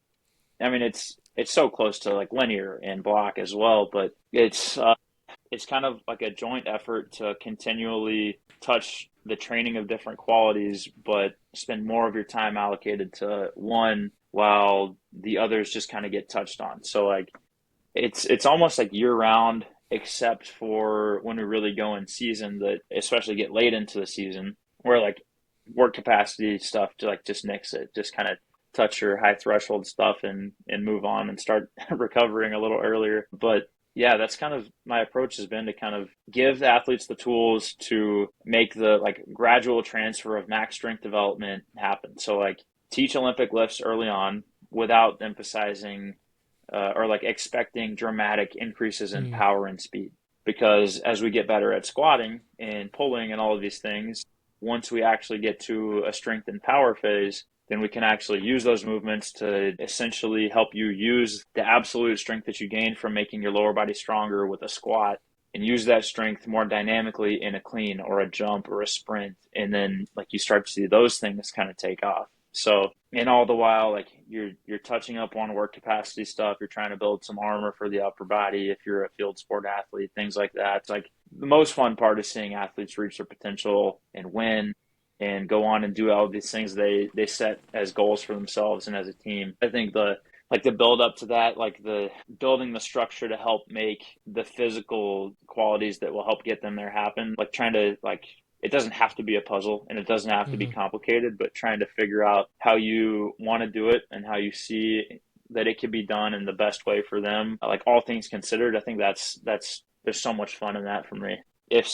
I mean, it's so close to like linear and block as well, but it's kind of like a joint effort to continually touch the training of different qualities, but spend more of your time allocated to one while the others just kind of get touched on. So like it's almost like year round, except for when we really go in season, that especially get late into the season where like work capacity stuff to like just nix it, just kind of touch your high threshold stuff and move on and start recovering a little earlier. But yeah, that's kind of my approach has been to kind of give the athletes the tools to make the like gradual transfer of max strength development happen. So like teach Olympic lifts early on without emphasizing or like expecting dramatic increases in power and speed. Because as we get better at squatting and pulling and all of these things, once we actually get to a strength and power phase, then we can actually use those movements to essentially help you use the absolute strength that you gain from making your lower body stronger with a squat and use that strength more dynamically in a clean or a jump or a sprint. And then like you start to see those things kind of take off. So, and all the while, like you're touching up on work capacity stuff. You're trying to build some armor for the upper body if you're a field sport athlete, things like that. It's like the most fun part is seeing athletes reach their potential and win and go on and do all these things they set as goals for themselves and as a team. I think the build up to that, like the building the structure to help make the physical qualities that will help get them there happen, like trying to like it doesn't have to be a puzzle and it doesn't have to be complicated, but trying to figure out how you want to do it and how you see that it can be done in the best way for them. Like all things considered, I think that's there's so much fun in that for me. If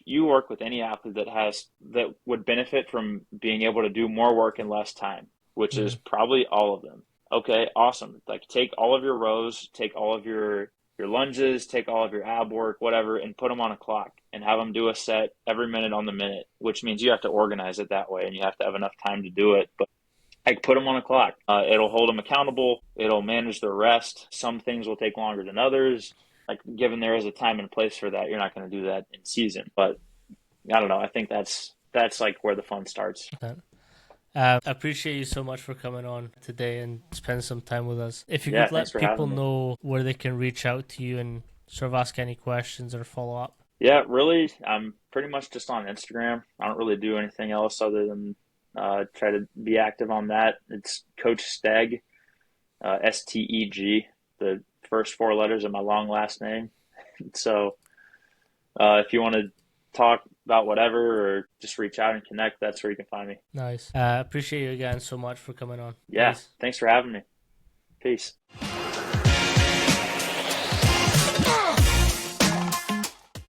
you work with any athlete that would benefit from being able to do more work in less time, which is probably all of them. Okay, awesome. Like take all of your rows, take all of your lunges, take all of your ab work, whatever, and put them on a clock and have them do a set every minute on the minute, which means you have to organize it that way and you have to have enough time to do it. But like put them on a clock. It'll hold them accountable. It'll manage their rest. Some things will take longer than others. Like given there is a time and place for that, you're not going to do that in season. But I don't know. I think that's like where the fun starts. Okay. I appreciate you so much for coming on today and spending some time with us. If you could let people know where they can reach out to you and sort of ask any questions or follow up. Yeah, really, I'm pretty much just on Instagram. I don't really do anything else other than try to be active on that. It's Coach Steg, Steg, the first four letters of my long last name. So if you want to talk about whatever or just reach out and connect, that's where you can find me. Nice. Appreciate you again so much for coming on. Yeah, thanks for having me. Peace.